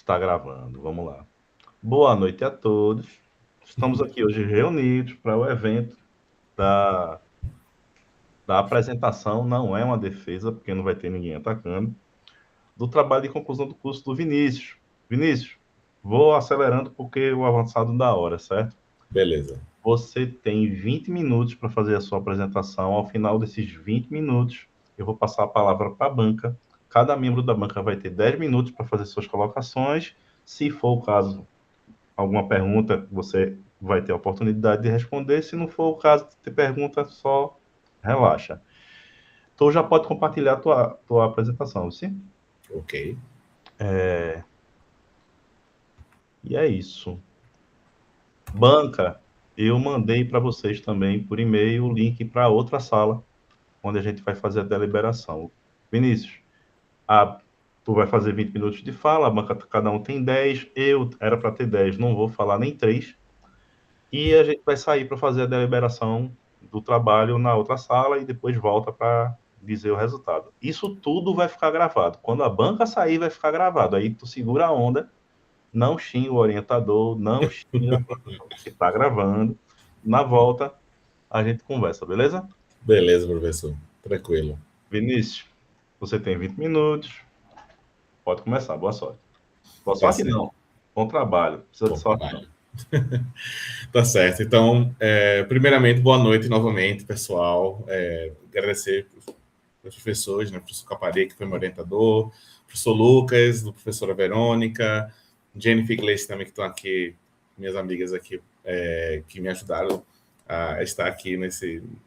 Está gravando, vamos lá. Boa noite a todos. Estamos aqui hoje reunidos para o evento da, da apresentação, não é uma defesa, porque não vai ter ninguém atacando, do trabalho de conclusão do curso do Vinícius. Vinícius, vou acelerando porque o avançado da hora, certo? Beleza. Você tem 20 minutos para fazer a sua apresentação. Ao final desses 20 minutos, eu vou passar a palavra para a banca. Cada membro da banca vai ter 10 minutos para fazer suas colocações. Se for o caso, alguma pergunta, você vai ter a oportunidade de responder. Se não for o caso de ter pergunta, só relaxa. Tu já pode compartilhar a tua apresentação, sim? Ok. E é isso. Banca, eu mandei para vocês também por e-mail o link para outra sala, onde a gente vai fazer a deliberação. Vinícius, tu vai fazer 20 minutos de fala, a banca cada um tem 10, eu era para ter 10, não vou falar nem 3. E a gente vai sair para fazer a deliberação do trabalho na outra sala e depois volta para dizer o resultado. Isso tudo vai ficar gravado. Quando a banca sair, vai ficar gravado. Aí tu segura a onda, não xinga o orientador, não xinga a professora que está gravando. Na volta, a gente conversa, beleza? Beleza, professor. Tranquilo. Vinícius, você tem 20 minutos. Pode começar. Boa sorte. Boa Tá sorte, certo. não. Bom trabalho. Não precisa de Bom sorte, não. trabalho. Tá certo. Então, primeiramente, boa noite novamente, pessoal. Agradecer aos professores, né? Professor Capari, que foi meu orientador, professor Lucas, do professora Verônica, Jennifer Iglesias também, que estão aqui, minhas amigas aqui, que me ajudaram a estar aqui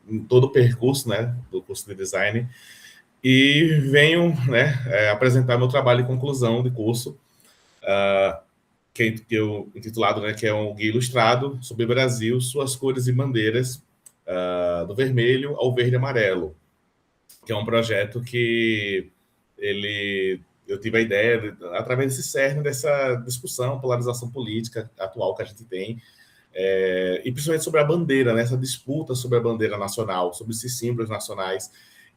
em todo o percurso, né, do curso de design. E venho, né, apresentar meu trabalho de conclusão de curso, que eu intitulado, né, que é um guia ilustrado sobre o Brasil, suas cores e bandeiras, do vermelho ao verde e amarelo, que é um projeto que eu tive a ideia, através desse cerne, dessa discussão, polarização política atual que a gente tem, e principalmente sobre a bandeira, né, essa disputa sobre a bandeira nacional, sobre esses símbolos nacionais,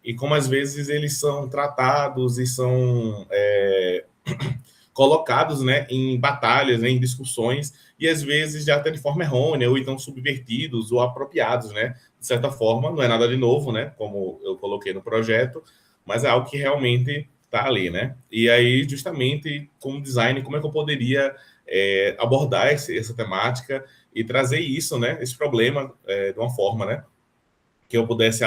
e como às vezes eles são tratados e são colocados, né, em batalhas, né, em discussões, e às vezes já até de forma errônea, ou então subvertidos ou apropriados, né, de certa forma. Não é nada de novo, né, como eu coloquei no projeto, mas é algo que realmente está ali, né. E aí, justamente, como design, como é que eu poderia abordar essa temática e trazer isso, né, esse problema, de uma forma, né, que eu pudesse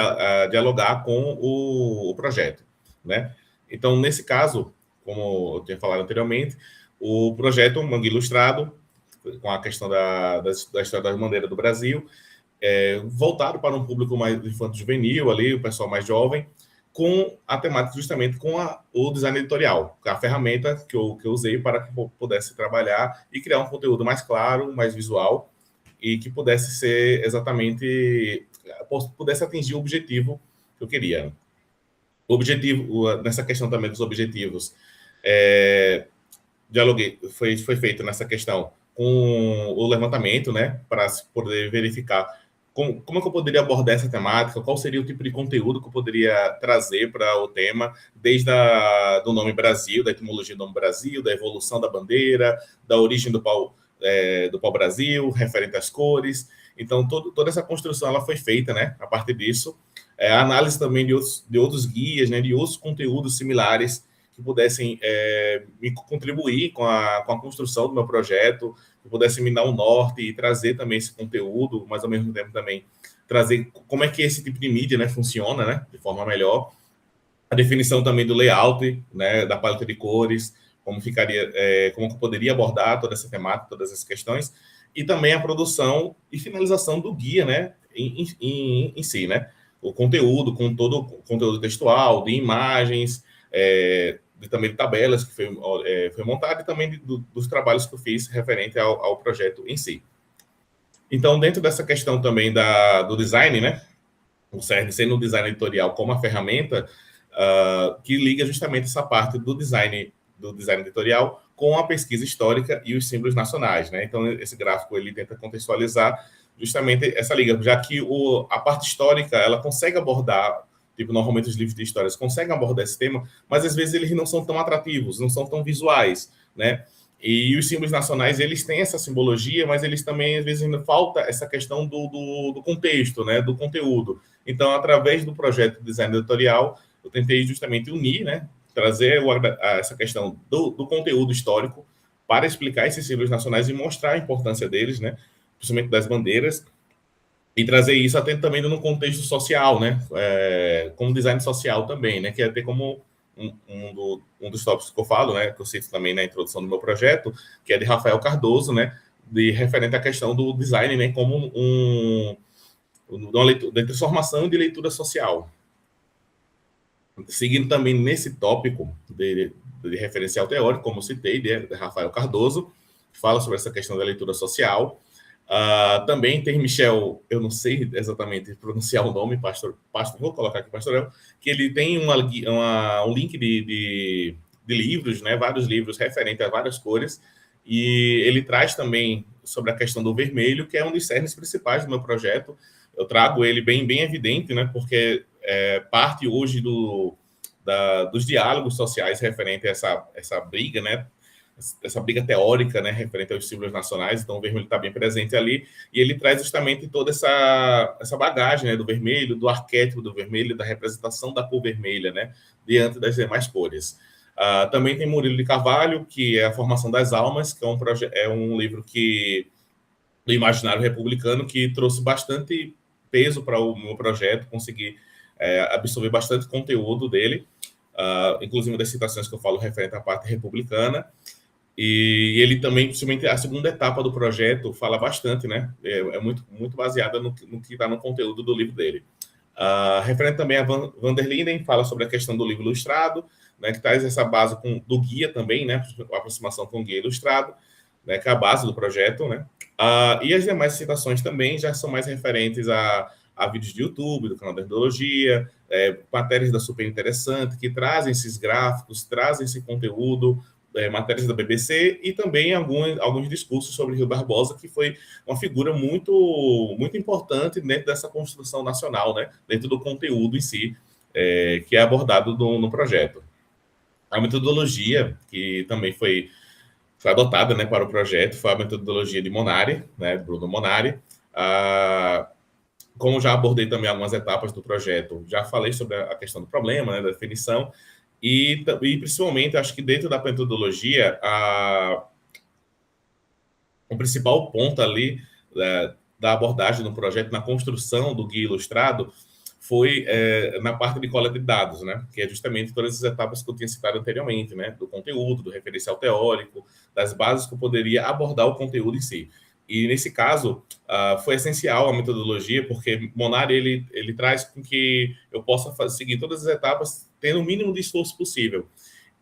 dialogar com o projeto, né. Então, nesse caso, como eu tinha falado anteriormente, o projeto Mangue Ilustrado, com a questão da história da bandeira do Brasil, voltado para um público mais infanto-juvenil, ali, o pessoal mais jovem, com a temática justamente com o design editorial, a ferramenta que eu usei para que eu pudesse trabalhar e criar um conteúdo mais claro, mais visual, e que pudesse ser exatamente, pudesse atingir o objetivo que eu queria. O objetivo, nessa questão também dos objetivos, dialoguei, foi feito nessa questão com o levantamento, né, para poder verificar como é que eu poderia abordar essa temática, qual seria o tipo de conteúdo que eu poderia trazer para o tema, desde do nome Brasil, da etimologia do nome Brasil, da evolução da bandeira, da origem do pau-brasil, referente às cores. Então, toda essa construção ela foi feita, né, a partir disso. A análise também de outros guias, né, de outros conteúdos similares que pudessem me contribuir com a construção do meu projeto, que pudessem me dar um norte e trazer também esse conteúdo, mas ao mesmo tempo também trazer como é que esse tipo de mídia, né, funciona, né, de forma melhor. A definição também do layout, né, da paleta de cores, como ficaria, como eu poderia abordar toda essa temática, todas essas questões, e também a produção e finalização do guia, né, em si, né, o conteúdo, com todo o conteúdo textual, de imagens, também de tabelas que foi montado, e também dos trabalhos que eu fiz referente ao projeto em si. Então, dentro dessa questão também do design, né, o CERN sendo o design editorial como a ferramenta, que liga justamente essa parte do design editorial com a pesquisa histórica e os símbolos nacionais, né? Então, esse gráfico ele tenta contextualizar justamente essa liga, já que a parte histórica ela consegue abordar, tipo, normalmente os livros de histórias conseguem abordar esse tema, mas às vezes eles não são tão atrativos, não são tão visuais, né? E os símbolos nacionais, eles têm essa simbologia, mas eles também, às vezes, ainda falta essa questão do contexto, né, do conteúdo. Então, através do projeto de design editorial, eu tentei justamente unir, né, trazer essa questão do conteúdo histórico para explicar esses símbolos nacionais e mostrar a importância deles, né, principalmente das bandeiras, e trazer isso até também no contexto social, né, como design social também, né, que é até como um dos tópicos que eu falo, né, que eu cito também na introdução do meu projeto, que é de Rafael Cardoso, né, de referente à questão do design, né, como uma leitura, de transformação de leitura social. Seguindo também nesse tópico de referencial teórico, como eu citei, de Rafael Cardoso, que fala sobre essa questão da leitura social. Também tem Michel, eu não sei exatamente pronunciar o nome, vou colocar aqui Pastorel, que ele tem um link de livros, né, vários livros referentes a várias cores, e ele traz também sobre a questão do vermelho, que é um dos cernes principais do meu projeto. Eu trago ele bem evidente, né, porque parte hoje dos diálogos sociais referente a essa briga, né, essa briga teórica, né, referente aos símbolos nacionais. Então o vermelho está bem presente ali, e ele traz justamente toda essa bagagem, né, do vermelho, do arquétipo do vermelho, da representação da cor vermelha, né, diante das demais cores. Também tem Murilo de Carvalho, que é A Formação das Almas, que é um livro do imaginário republicano, que trouxe bastante peso para o meu projeto, consegui absorver bastante conteúdo dele, inclusive das citações que eu falo referente à parte republicana. E ele também, principalmente a segunda etapa do projeto, fala bastante, né? É muito baseada no que está no conteúdo do livro dele. Referente também a Van der Linden, fala sobre a questão do livro ilustrado, né, que traz essa base do guia também, né? A aproximação com o guia ilustrado, né, que é a base do projeto, né? E as demais citações também já são mais referentes a vídeos de YouTube, do canal da Endologia, matérias da Super Interessante, que trazem esses gráficos, trazem esse conteúdo, matérias da BBC, e também alguns discursos sobre Rio Barbosa, que foi uma figura muito importante dentro dessa construção nacional, né, dentro do conteúdo em si, que é abordado no projeto. A metodologia, que também foi adotada, né, para o projeto, foi a metodologia de Monari, né, Bruno Monari. Como já abordei também algumas etapas do projeto, já falei sobre a questão do problema, né, da definição, e principalmente, acho que dentro da metodologia, o principal ponto ali da abordagem do projeto, na construção do guia ilustrado, foi na parte de coleta de dados, né? Que é justamente todas as etapas que eu tinha citado anteriormente, né? Do conteúdo, do referencial teórico, das bases que eu poderia abordar o conteúdo em si. E nesse caso, foi essencial a metodologia, porque Monari ele traz com que eu possa seguir todas as etapas tendo o mínimo de esforço possível.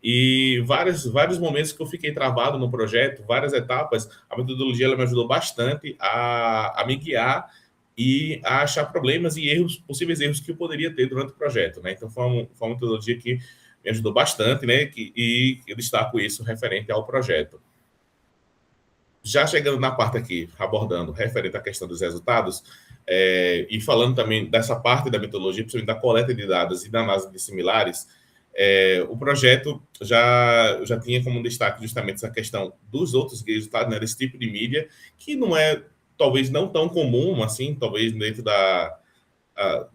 E vários momentos que eu fiquei travado no projeto, várias etapas, a metodologia ela me ajudou bastante a me guiar e a achar problemas e possíveis erros que eu poderia ter durante o projeto, né? Então foi uma metodologia que me ajudou bastante, né? E eu destaco isso referente ao projeto. Já chegando na parte aqui, abordando referente à questão dos resultados, e falando também dessa parte da metodologia, principalmente da coleta de dados e da análise de similares, o projeto já tinha como destaque justamente essa questão dos outros resultados, né, desse tipo de mídia, que não é, talvez, não tão comum, assim, talvez dentro da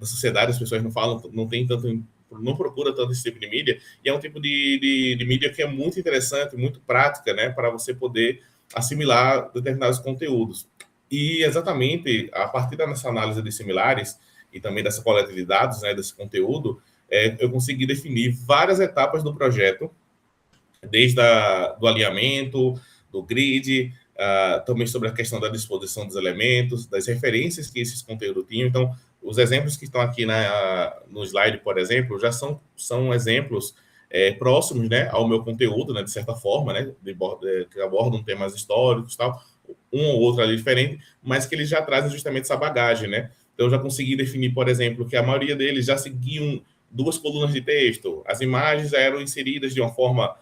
sociedade as pessoas não falam, não procura tanto esse tipo de mídia, e é um tipo de mídia que é muito interessante, muito prática, né, para você poder assimilar determinados conteúdos. E exatamente a partir dessa análise de similares e também dessa coleta de dados, né, desse conteúdo, eu consegui definir várias etapas do projeto, desde do alinhamento, do grid, também sobre a questão da disposição dos elementos, das referências que esses conteúdos tinham. Então, os exemplos que estão aqui no slide, por exemplo, já são exemplos próximos, né, ao meu conteúdo, né, de certa forma, né, que abordam temas históricos, tal, um ou outro ali diferente, mas que eles já trazem justamente essa bagagem, né? Então, eu já consegui definir, por exemplo, que a maioria deles já seguiam 2 colunas de texto, as imagens eram inseridas de uma forma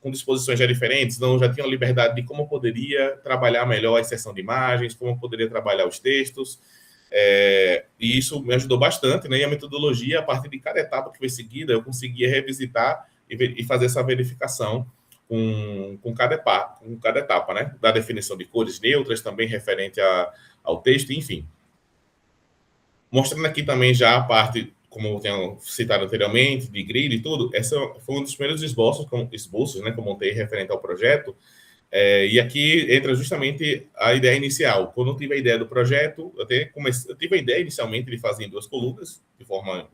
com disposições já diferentes, então já tinha a liberdade de como eu poderia trabalhar melhor a inserção de imagens, como eu poderia trabalhar os textos, e isso me ajudou bastante, né? E a metodologia, a partir de cada etapa que foi seguida, eu conseguia revisitar e fazer essa verificação com cada etapa, né? Da definição de cores neutras, também referente ao texto, enfim. Mostrando aqui também já a parte, como eu tinha citado anteriormente, de grid e tudo, essa foi um dos primeiros esboços, né, que eu montei referente ao projeto, e aqui entra justamente a ideia inicial. Quando eu tive a ideia do projeto, eu tive a ideia inicialmente de fazer em 2 colunas, de forma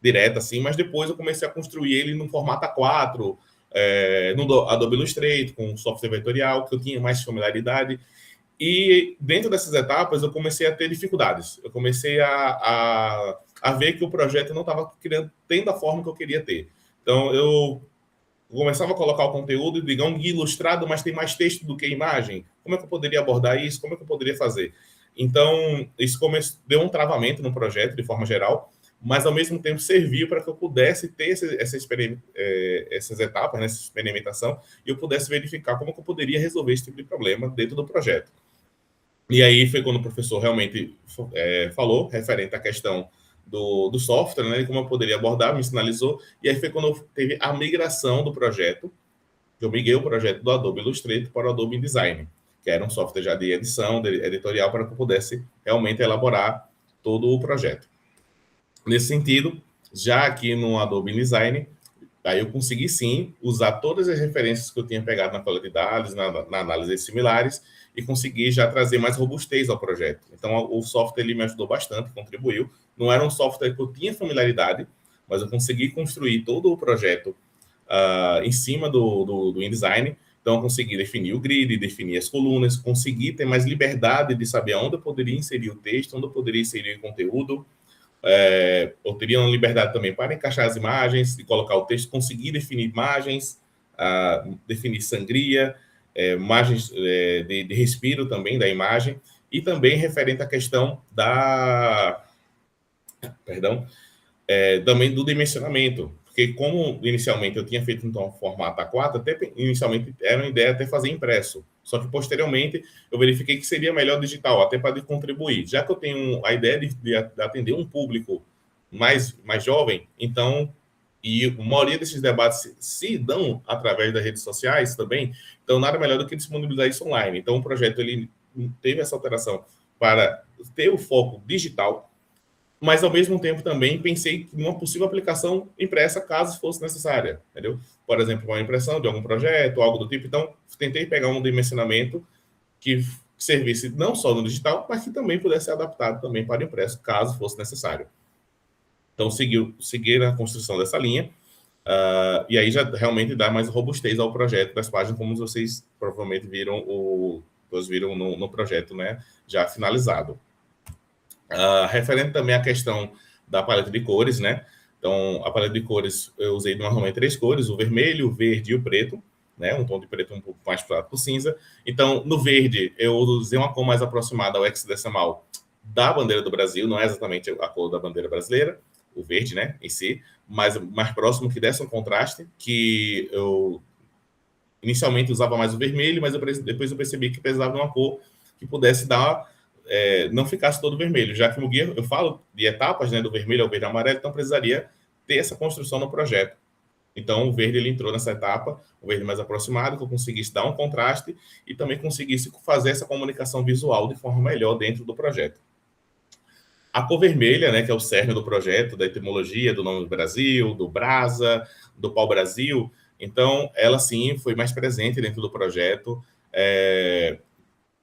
direta, assim, mas depois eu comecei a construir ele no formato A4, no Adobe Illustrator, com software vetorial, que eu tinha mais familiaridade. E dentro dessas etapas, eu comecei a ter dificuldades. Eu comecei a ver que o projeto não estava tendo a forma que eu queria ter. Então, eu começava a colocar o conteúdo e dizer um guia ilustrado, mas tem mais texto do que imagem. Como é que eu poderia abordar isso? Como é que eu poderia fazer? Então, isso deu um travamento no projeto, de forma geral, mas, ao mesmo tempo, serviu para que eu pudesse ter essas etapas, né, essa experimentação, e eu pudesse verificar como que eu poderia resolver esse tipo de problema dentro do projeto. E aí foi quando o professor realmente falou, referente à questão do software, né, como eu poderia abordar, me sinalizou, e aí foi quando eu teve a migração do projeto, eu migrei o projeto do Adobe Illustrator para o Adobe InDesign, que era um software já de edição, editorial, para que eu pudesse realmente elaborar todo o projeto. Nesse sentido, já aqui no Adobe InDesign, aí eu consegui sim usar todas as referências que eu tinha pegado na coleta de dados, na análise de similares, e consegui já trazer mais robustez ao projeto. Então, o software ele me ajudou bastante, contribuiu. Não era um software que eu tinha familiaridade, mas eu consegui construir todo o projeto em cima do InDesign. Então, eu consegui definir o grid, definir as colunas, consegui ter mais liberdade de saber onde eu poderia inserir o texto, onde eu poderia inserir o conteúdo. Eu teria uma liberdade também para encaixar as imagens e colocar o texto, conseguir definir imagens, definir sangria, imagens de respiro também da imagem, e também referente à questão também do dimensionamento, porque como inicialmente eu tinha feito então formato A4, até inicialmente era uma ideia até fazer impresso, só que posteriormente eu verifiquei que seria melhor digital, até para contribuir. Já que eu tenho a ideia de atender um público mais jovem, então, e a maioria desses debates se dão através das redes sociais também, então nada melhor do que disponibilizar isso online. Então o projeto ele teve essa alteração para ter o foco digital, mas ao mesmo tempo também pensei em uma possível aplicação impressa caso fosse necessária, entendeu? Por exemplo, uma impressão de algum projeto, algo do tipo. Então, tentei pegar um dimensionamento que servisse não só no digital, mas que também pudesse ser adaptado também para o impresso, caso fosse necessário. Então, seguir a construção dessa linha, e aí já realmente dá mais robustez ao projeto das páginas, como vocês provavelmente viram no projeto, né, já finalizado. Referente também à questão da paleta de cores, né? Então, a paleta de cores, eu usei normalmente 3 cores, o vermelho, o verde e o preto, né? Um tom de preto um pouco mais para o cinza. Então, no verde, eu usei uma cor mais aproximada ao hexadecimal da bandeira do Brasil, não é exatamente a cor da bandeira brasileira, o verde, né, em si, mas mais próximo que desse um contraste, que eu inicialmente usava mais o vermelho, mas depois eu percebi que precisava de uma cor que pudesse dar não ficasse todo vermelho, já que no guia eu falo de etapas, né, do vermelho ao verde e amarelo, então precisaria ter essa construção no projeto. Então o verde ele entrou nessa etapa, o verde mais aproximado, que eu conseguisse dar um contraste e também conseguisse fazer essa comunicação visual de forma melhor dentro do projeto. A cor vermelha, né, que é o cerne do projeto, da etimologia, do nome do Brasil, do Brasa, do pau-brasil, então ela sim foi mais presente dentro do projeto.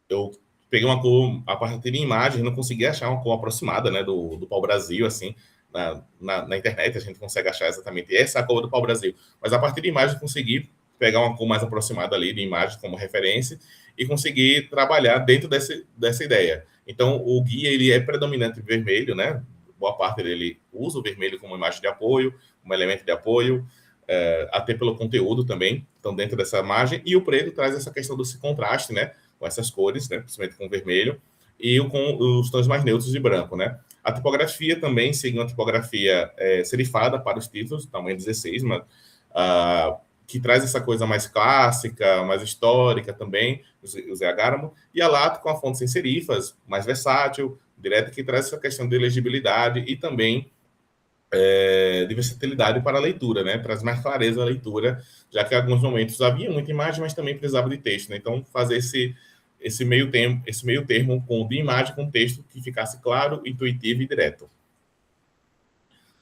Eu peguei uma cor a partir de imagens, não consegui achar uma cor aproximada, né, do pau-brasil, assim, na internet a gente consegue achar exatamente essa cor do pau-brasil, mas a partir de imagens consegui pegar uma cor mais aproximada ali de imagem como referência e conseguir trabalhar dentro dessa ideia. Então, o guia ele é predominante vermelho, né? Boa parte dele usa o vermelho como imagem de apoio, como elemento de apoio, até pelo conteúdo também, então dentro dessa imagem, e o preto traz essa questão desse contraste, né? Com essas cores, né, principalmente com o vermelho, e com os tons mais neutros de branco, né? A tipografia também segue uma tipografia serifada para os títulos, tamanho 16, mas, que traz essa coisa mais clássica, mais histórica também, o Zé Agáramo, e a Lato com a fonte sem serifas, mais versátil, direto, que traz essa questão de legibilidade e também de versatilidade para a leitura, né? Traz mais clareza à leitura, já que em alguns momentos havia muita imagem, mas também precisava de texto, né? Então, fazer esse meio termo com de imagem com texto que ficasse claro, intuitivo e direto.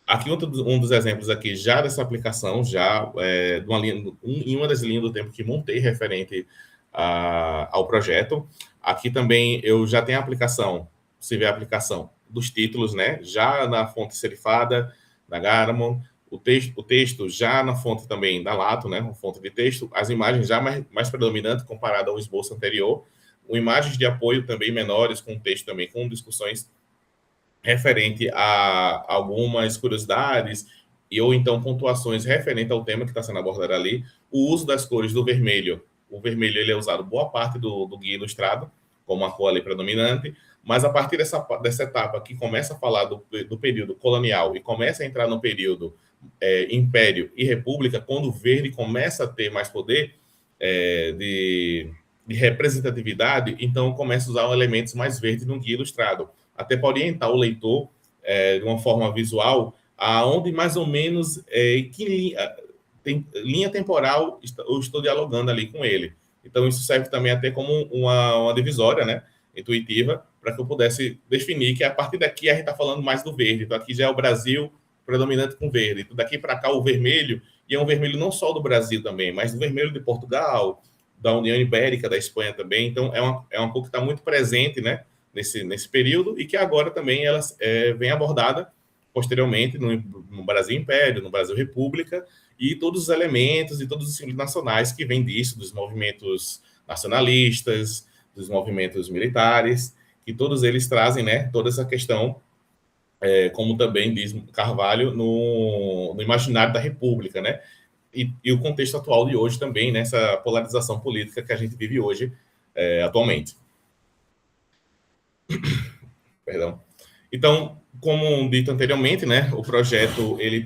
Aqui um dos exemplos aqui já dessa aplicação, já de uma linha, em uma das linhas do tempo que montei referente ao projeto. Aqui também eu já tenho a aplicação, você vê a aplicação dos títulos, né? Já na fonte serifada da Garamond, o texto já na fonte também da Lato, né? Uma fonte de texto, as imagens já mais predominantes comparado ao esboço anterior, imagens de apoio também menores, com texto também, com discussões referente a algumas curiosidades e ou então pontuações referente ao tema que está sendo abordado ali. O uso das cores do vermelho. O vermelho ele é usado boa parte do guia ilustrado, como a cor ali predominante, mas a partir dessa etapa que começa a falar do período colonial e começa a entrar no período Império e República, quando o verde começa a ter mais poder de representatividade, então começa a usar elementos mais verdes no guia ilustrado, até para orientar o leitor de uma forma visual, aonde mais ou menos tem linha temporal eu estou dialogando ali com ele. Então, isso serve também até como uma divisória, né, intuitiva, para que eu pudesse definir que a partir daqui a gente está falando mais do verde. Então, aqui já é o Brasil predominante com verde. Então, daqui para cá, o vermelho, e é um vermelho não só do Brasil também, mas do vermelho de Portugal, da União Ibérica, da Espanha também. Então, é uma cor que está muito presente, né, nesse período, e que agora também ela vem abordada posteriormente no Brasil Império, no Brasil República, e todos os elementos e todos os símbolos nacionais que vêm disso, dos movimentos nacionalistas, dos movimentos militares, que todos eles trazem, né, toda essa questão, como também diz Carvalho, no imaginário da República, né, e o contexto atual de hoje também, nessa polarização política que a gente vive hoje, atualmente. Perdão. Então, como dito anteriormente, né, o projeto ele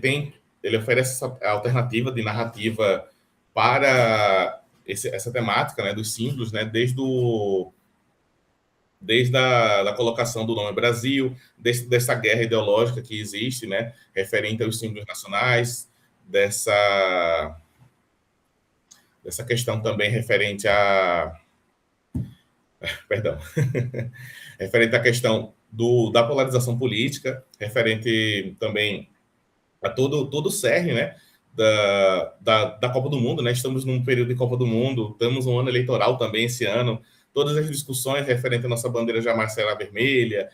oferece essa alternativa de narrativa para essa temática, né, dos símbolos, né, desde a colocação do nome Brasil, dessa guerra ideológica que existe, né, referente aos símbolos nacionais, dessa questão também referente perdão, referente à questão da polarização política, referente também a todo o cerne, né, da Copa do Mundo, né? Estamos num período de Copa do Mundo, estamos num ano eleitoral também esse ano, todas as discussões referentes à nossa bandeira jamais será vermelha,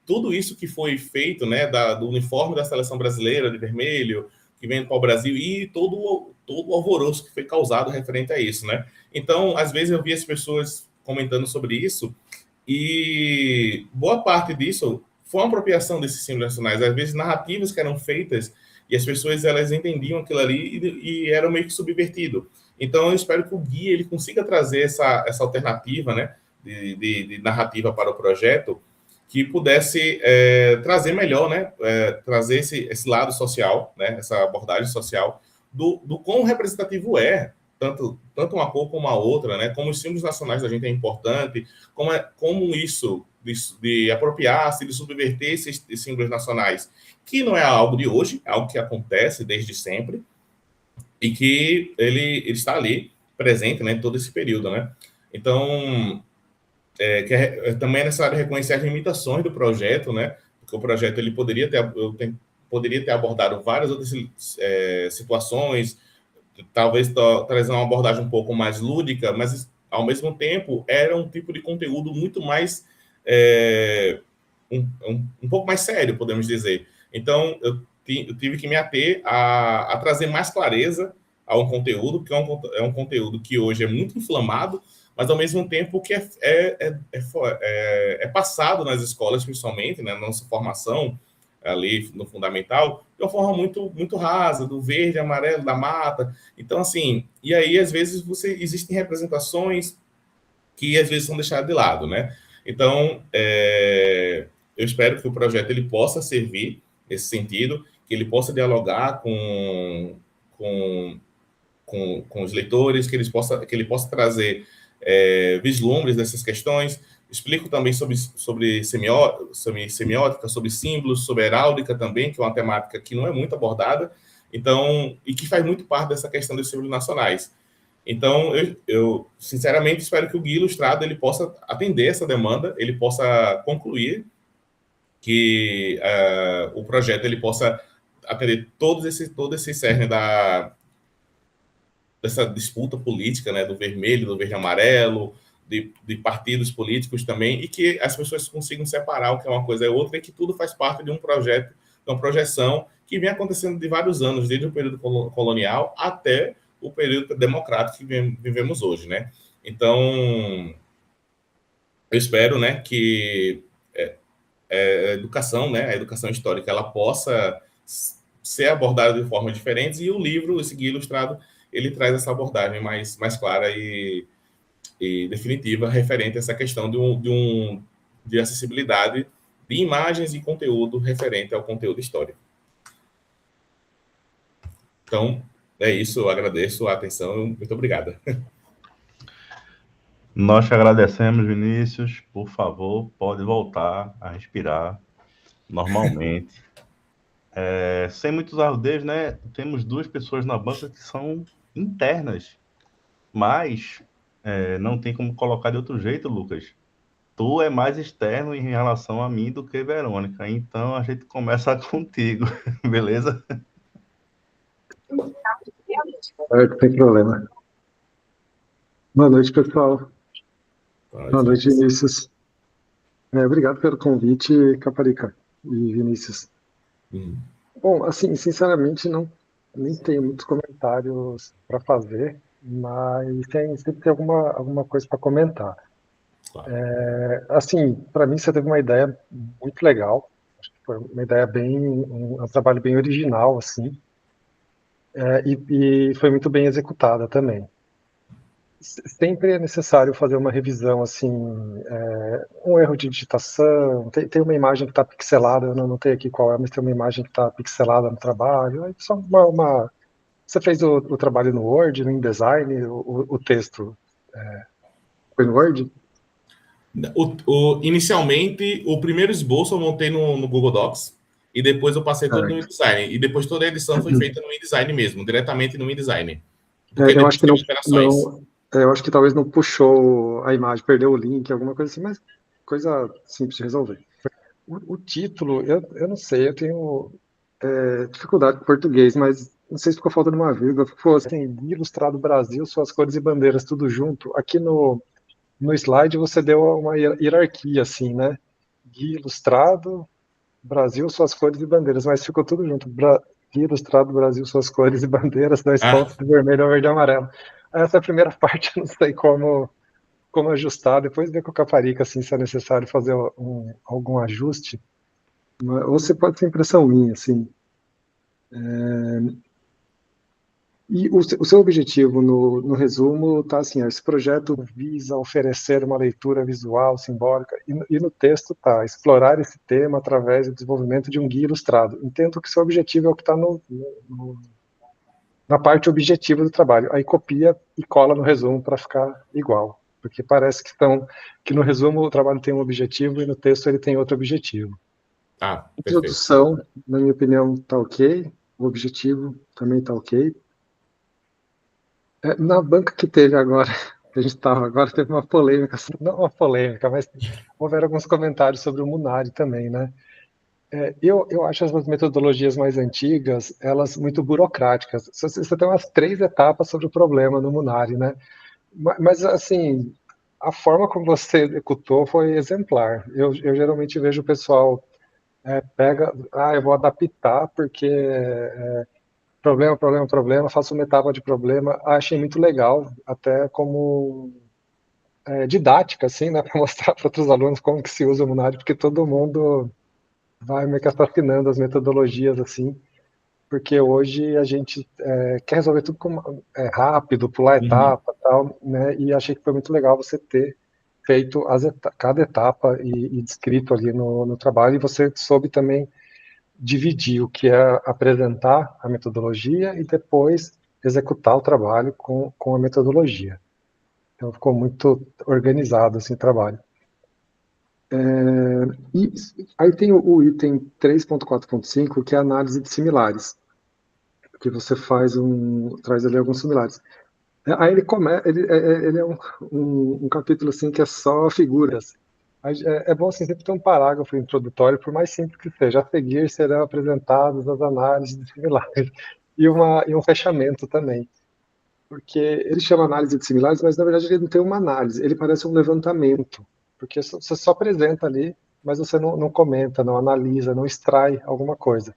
tudo isso que foi feito, né, do uniforme da seleção brasileira de vermelho, que vem para o Brasil, e todo o alvoroço que foi causado referente a isso, né? Então, às vezes eu vi as pessoas comentando sobre isso, e boa parte disso foi uma apropriação desses símbolos nacionais, às vezes narrativas que eram feitas e as pessoas elas entendiam aquilo ali e era meio que subvertido. Então eu espero que o guia ele consiga trazer essa alternativa, né, de narrativa para o projeto, que pudesse trazer melhor, né, trazer esse lado social, né, essa abordagem social do quão representativo tanto uma cor como a outra, né? Como os símbolos nacionais da gente é importante, como isso de apropriar-se, de subverter esses símbolos nacionais, que não é algo de hoje, é algo que acontece desde sempre, e que ele está ali presente, né, em todo esse período, né? Então, também é necessário reconhecer as limitações do projeto, né? Porque o projeto ele poderia ter abordado várias outras situações, talvez trazer uma abordagem um pouco mais lúdica, mas ao mesmo tempo era um tipo de conteúdo muito mais um pouco mais sério, podemos dizer. Então eu tive que me ater a trazer mais clareza a um conteúdo, porque é um conteúdo que hoje é muito inflamado, mas ao mesmo tempo que é passado nas escolas, principalmente, né, na nossa formação ali no fundamental, de uma forma muito, muito rasa, do verde, amarelo, da mata. Então, assim, e aí, às vezes, existem representações que, às vezes, são deixadas de lado, né? Então, eu espero que o projeto ele possa servir nesse sentido, que ele possa dialogar com os leitores, que ele possa trazer vislumbres dessas questões, Explico também sobre semiótica, sobre símbolos, sobre heráldica também, que é uma temática que não é muito abordada, então, e que faz muito parte dessa questão dos símbolos nacionais. Então, eu sinceramente espero que o Guia Ilustrado ele possa atender essa demanda, ele possa concluir, que o projeto ele possa atender todo esse cerne dessa disputa política, né, do vermelho, do verde e amarelo, de partidos políticos também, e que as pessoas consigam separar o que é uma coisa e outra, e que tudo faz parte de um projeto, de uma projeção que vem acontecendo de vários anos, desde o período colonial até o período democrático que vivemos hoje, né? Então, eu espero, né, que a educação, né, a educação histórica, ela possa ser abordada de formas diferentes, e o livro, esse Guia Ilustrado, ele traz essa abordagem mais clara e definitiva referente a essa questão de acessibilidade de imagens e conteúdo referente ao conteúdo histórico. Então, é isso, eu agradeço a atenção, muito obrigado. Nós te agradecemos, Vinícius. Por favor, pode voltar a respirar normalmente. Sem muitos arrodeios, né? Temos duas pessoas na banca que são internas, mas não tem como colocar de outro jeito, Lucas. Tu é mais externo em relação a mim do que Verônica, então a gente começa contigo, beleza? Não tem problema. Boa noite, pessoal. Boa noite, Vinícius. Obrigado pelo convite, Caparica e Vinícius. Bom, assim, sinceramente, nem tenho muitos comentários para fazer, mas sempre tem alguma coisa para comentar. Claro. Assim, para mim, você teve uma ideia muito legal. Acho que foi uma ideia um trabalho bem original, assim, e foi muito bem executada também. Sempre é necessário fazer uma revisão, assim, um erro de digitação, tem uma imagem que está pixelada, eu não tenho aqui qual é, mas tem uma imagem que está pixelada no trabalho, é só Você fez o trabalho no Word, no InDesign, o texto foi no Word? Inicialmente, o primeiro esboço eu montei no Google Docs, e depois eu passei tudo no InDesign, e depois toda a edição foi feita no InDesign mesmo, diretamente no InDesign. Eu acho que eu acho que talvez não puxou a imagem, perdeu o link, alguma coisa assim, mas coisa simples de resolver. O título, eu não sei, eu tenho dificuldade com português, mas não sei se ficou faltando uma vírgula. Ficou assim, Guia Ilustrado Brasil, suas cores e bandeiras, tudo junto. Aqui no slide você deu uma hierarquia, assim, né? Guia Ilustrado Brasil, suas cores e bandeiras, mas ficou tudo junto. Guia Ilustrado Brasil, suas cores e bandeiras, dois pontos de vermelho, verde e amarelo. Essa primeira parte eu não sei como ajustar, depois ver com o Caparica, assim, se é necessário fazer algum ajuste, ou você pode ser impressão minha, assim. E o seu objetivo, no resumo, está assim, esse projeto visa oferecer uma leitura visual, simbólica, e no texto está, explorar esse tema através do desenvolvimento de um guia ilustrado. Entendo que seu objetivo é o que está na parte objetiva do trabalho, aí copia e cola no resumo para ficar igual, porque parece que no resumo o trabalho tem um objetivo e no texto ele tem outro objetivo. A introdução, na minha opinião, está ok, o objetivo também está ok. Na banca que teve agora, que a gente estava agora, teve uma polêmica, não uma polêmica, mas houveram alguns comentários sobre o Munari também, né? Eu acho as metodologias mais antigas, elas muito burocráticas. Você tem umas 3 etapas sobre o problema no Munari, né? Mas, assim, a forma como você executou foi exemplar. Eu geralmente vejo o pessoal eu vou adaptar porque problema, faço uma etapa de problema. Achei muito legal, até como didática, assim, né? Para mostrar para outros alunos como que se usa o Munari, porque todo mundo vai meio que assassinando as metodologias, assim, porque hoje a gente quer resolver tudo rápido, pular etapa e tal, né? E achei que foi muito legal você ter feito cada etapa e descrito ali no trabalho, e você soube também dividir o que é apresentar a metodologia e depois executar o trabalho com a metodologia. Então ficou muito organizado assim o trabalho. E aí tem o item 3.4.5, que é a análise de similares, que você traz ali alguns similares. Aí ele é um capítulo assim que é só figuras. É bom assim, sempre ter um parágrafo introdutório, por mais simples que seja. A seguir serão apresentadas as análises de similares e um fechamento também. Porque ele chama análise de similares, mas na verdade ele não tem uma análise, ele parece um levantamento. Porque você só apresenta ali, mas você não comenta, não analisa, não extrai alguma coisa.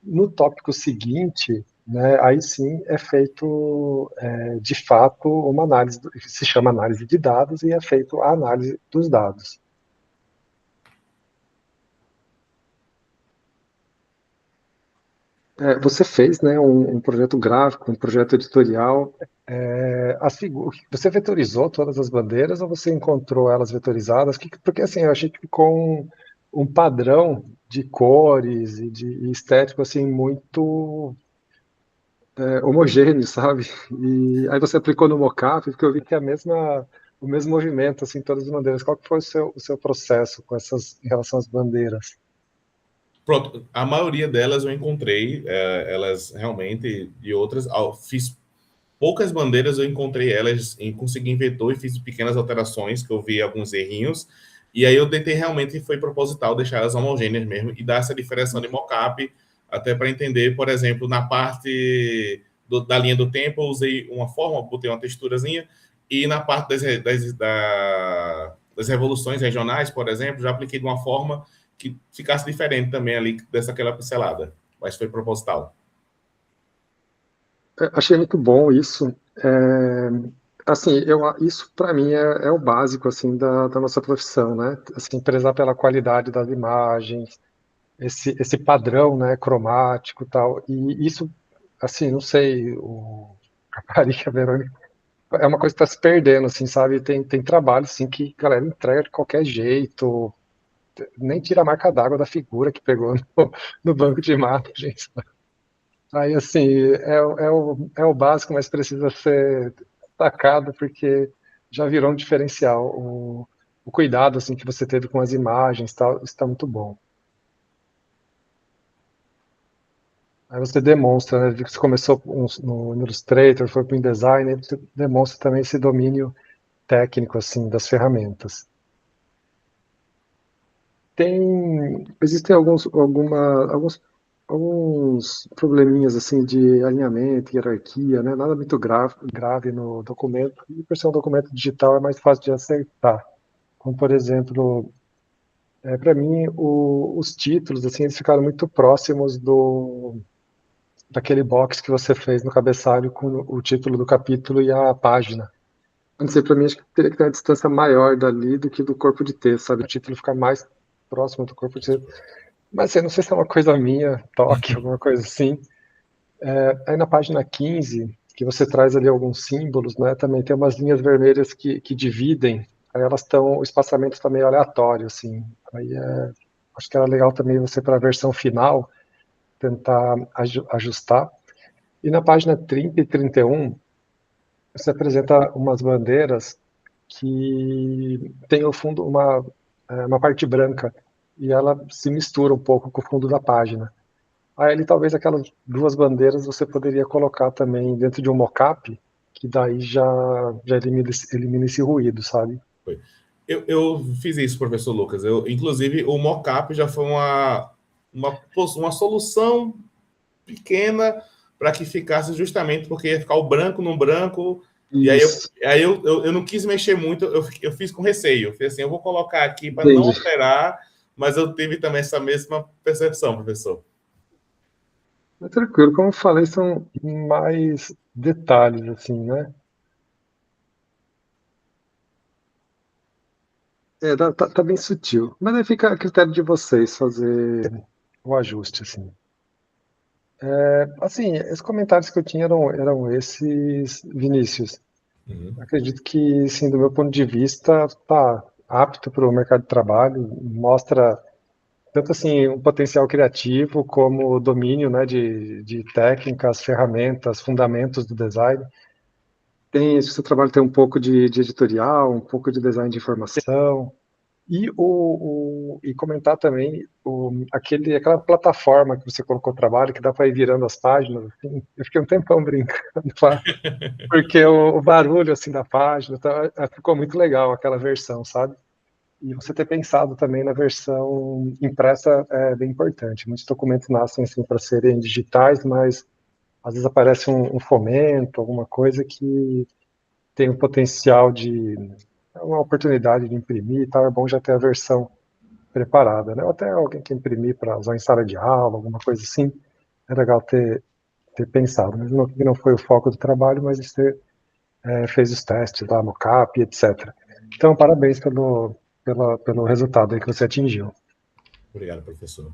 No tópico seguinte, né, aí sim é feito, de fato, uma análise, que se chama análise de dados, e é feito a análise dos dados. Você fez, né, um projeto gráfico, um projeto editorial. Você vetorizou todas as bandeiras ou você encontrou elas vetorizadas? Porque assim, eu achei que ficou um padrão de cores e de estético assim muito homogêneo, sabe? E aí você aplicou no mockup, porque eu vi que é o mesmo movimento, assim, todas as bandeiras. Qual que foi o seu processo em relação às bandeiras? Pronto, a maioria delas eu encontrei, elas realmente, e outras, fiz poucas bandeiras, eu encontrei elas, consegui em vetor e fiz pequenas alterações, que eu vi alguns errinhos, e aí eu tentei realmente, foi proposital, deixar elas homogêneas mesmo, e dar essa diferença de mockup, até para entender, por exemplo, na parte da linha do tempo, eu usei uma forma, botei uma texturazinha, e na parte das revoluções regionais, por exemplo, já apliquei de uma forma que ficasse diferente também ali aquela pincelada, mas foi proposital. Achei muito bom isso. Assim, isso para mim é o básico assim da nossa profissão, né? Assim, prezar pela qualidade das imagens, esse padrão, né, cromático e tal. E isso, assim, não sei, a Carica, a Verônica, é uma coisa que está se perdendo, assim, sabe? Tem trabalho, assim, que a galera entrega de qualquer jeito, nem tira a marca d'água da figura que pegou no banco de imagens. Aí, assim, é o básico, mas precisa ser destacado, porque já virou um diferencial. O cuidado, assim, que você teve com as imagens, tal, está muito bom. Aí você demonstra, né, que você começou no Illustrator, foi para o InDesign, aí você demonstra também esse domínio técnico, assim, das ferramentas. Existem alguns probleminhas assim de alinhamento, hierarquia, né? Nada muito grave no documento. E por ser um documento digital é mais fácil de acertar. Como por exemplo, para mim os títulos assim eles ficaram muito próximos daquele box que você fez no cabeçalho com o título do capítulo e a página. Não sei, para mim acho que teria que ter uma distância maior dali do que do corpo de texto, sabe? O título ficar mais próximo do corpo de texto. Mas assim, não sei se é uma coisa minha, toque, alguma coisa assim. Aí na página 15, que você traz ali alguns símbolos, né? Também tem umas linhas vermelhas que dividem. Aí o espaçamento está meio aleatório, assim. Aí acho que era legal também você, para a versão final, tentar ajustar. E na página 30 e 31, você apresenta umas bandeiras que tem o fundo, uma parte branca, e ela se mistura um pouco com o fundo da página. Aí ali talvez aquelas duas bandeiras você poderia colocar também dentro de um mockup, que daí já elimina esse ruído, sabe? Foi. Eu fiz isso, professor Lucas. Inclusive, o mockup já foi uma solução pequena para que ficasse justamente porque ia ficar o branco no branco. Isso. E aí eu não quis mexer muito, eu fiz com receio. Eu fiz assim, eu vou colocar aqui para não Entendi. alterar, mas eu tive também essa mesma percepção, professor. Mas tranquilo, como eu falei, são mais detalhes, assim, né? Tá bem sutil. Mas aí fica a critério de vocês fazer o ajuste, assim. Assim, os comentários que eu tinha eram esses, Vinícius. Uhum. Acredito que, sim, do meu ponto de vista, tá apto para o mercado de trabalho, mostra tanto assim um potencial criativo como o domínio, né, de técnicas, ferramentas, fundamentos do design. Esse seu trabalho tem um pouco de editorial, um pouco de design de informação. E comentar também aquela plataforma que você colocou o trabalho, que dá para ir virando as páginas, assim, eu fiquei um tempão brincando lá, porque o barulho assim da página ficou muito legal aquela versão, sabe? E você ter pensado também na versão impressa é bem importante. Muitos documentos nascem assim para serem digitais, mas às vezes aparece um fomento, alguma coisa que tem o potencial de uma oportunidade de imprimir e tal. É bom já ter a versão preparada, né? Ou até alguém que imprimir para usar em sala de aula, alguma coisa assim. É legal ter pensado. Mas não foi o foco do trabalho, mas você fez os testes lá no CAP, etc. Então, parabéns pelo resultado aí que você atingiu. Obrigado, professor.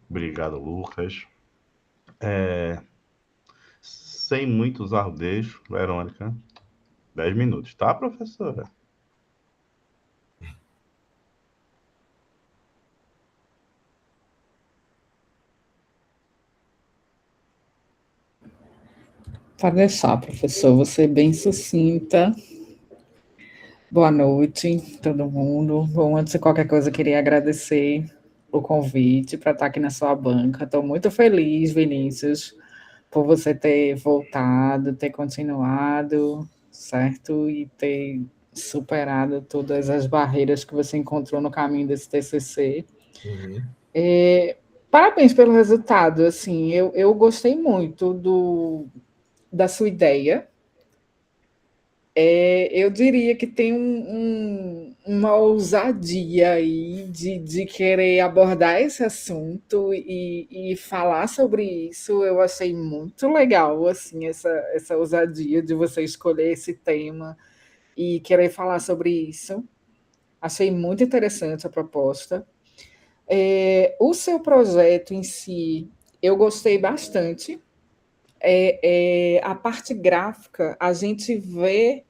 Obrigado, Lucas. Sem muitos arrodeios, Verônica. 10 minutos, tá, professora? Pode deixar, professor, você é bem sucinta. Boa noite, todo mundo. Bom, antes de qualquer coisa, eu queria agradecer o convite para estar aqui na sua banca. Estou muito feliz, Vinícius, por você ter voltado, ter continuado, certo? E ter superado todas as barreiras que você encontrou no caminho desse TCC. Uhum. Parabéns pelo resultado. Assim, eu gostei muito da sua ideia. Eu diria que tem uma ousadia aí de querer abordar esse assunto e falar sobre isso. Eu achei muito legal, assim, essa ousadia de você escolher esse tema e querer falar sobre isso. Achei muito interessante a proposta. O seu projeto em si, eu gostei bastante. A parte gráfica, a gente vê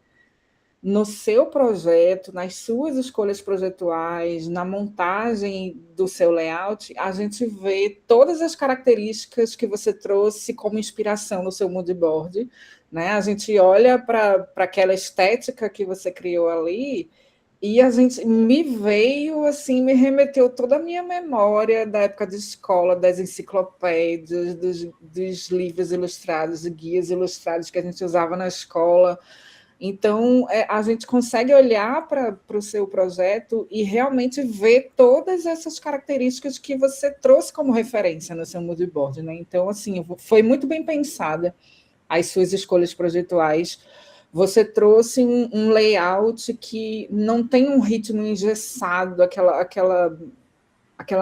no seu projeto, nas suas escolhas projetuais, na montagem do seu layout, a gente vê todas as características que você trouxe como inspiração no seu mood board, né? A gente olha para aquela estética que você criou ali e a gente me veio assim, me remeteu toda a minha memória da época de escola, das enciclopédias, dos livros ilustrados e guias ilustrados que a gente usava na escola. Então, a gente consegue olhar para o seu projeto e realmente ver todas essas características que você trouxe como referência no seu mood board, né? Então, assim, foi muito bem pensada as suas escolhas projetuais. Você trouxe um layout que não tem um ritmo engessado, aquela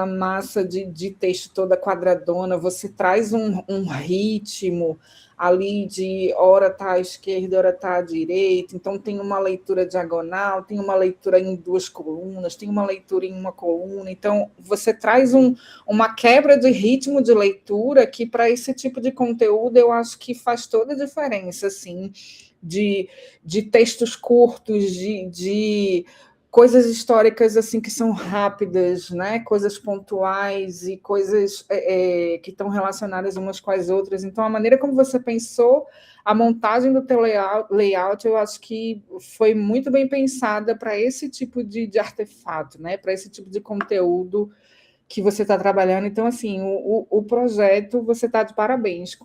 massa de texto toda quadradona, você traz um ritmo ali de hora está à esquerda, hora está à direita, então tem uma leitura diagonal, tem uma leitura em duas colunas, tem uma leitura em uma coluna, então você traz uma quebra de ritmo de leitura que para esse tipo de conteúdo eu acho que faz toda a diferença, assim, de textos curtos, de coisas históricas assim que são rápidas, né? Coisas pontuais e coisas que estão relacionadas umas com as outras. Então, a maneira como você pensou a montagem do teu layout, eu acho que foi muito bem pensada para esse tipo de artefato, né? Para esse tipo de conteúdo que você está trabalhando. Então, assim, o projeto, você está de parabéns,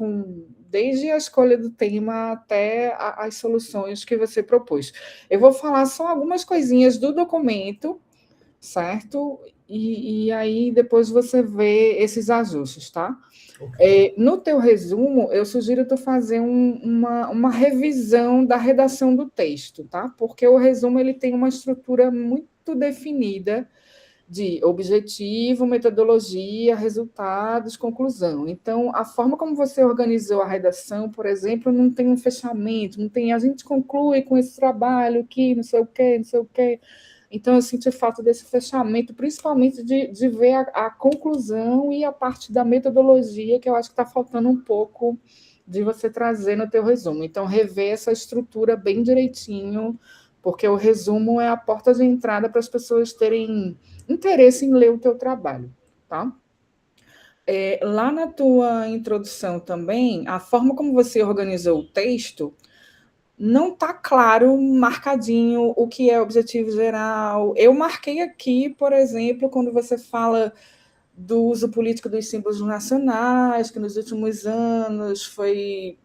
desde a escolha do tema até as soluções que você propôs. Eu vou falar só algumas coisinhas do documento, certo? E aí depois você vê esses ajustes, tá? Okay. No teu resumo, eu sugiro tu fazer uma revisão da redação do texto, tá? Porque o resumo ele tem uma estrutura muito definida de objetivo, metodologia, resultados, conclusão. Então, a forma como você organizou a redação, por exemplo, não tem um fechamento, não tem a gente conclui com esse trabalho aqui, não sei o quê, não sei o quê. Então, eu senti falta desse fechamento, principalmente de ver a conclusão e a parte da metodologia, que eu acho que está faltando um pouco de você trazer no teu resumo. Então, rever essa estrutura bem direitinho, porque o resumo é a porta de entrada para as pessoas terem interesse em ler o teu trabalho, tá? Lá na tua introdução também, a forma como você organizou o texto, não está claro, marcadinho, o que é objetivo geral. Eu marquei aqui, por exemplo, quando você fala do uso político dos símbolos nacionais, que nos últimos anos foi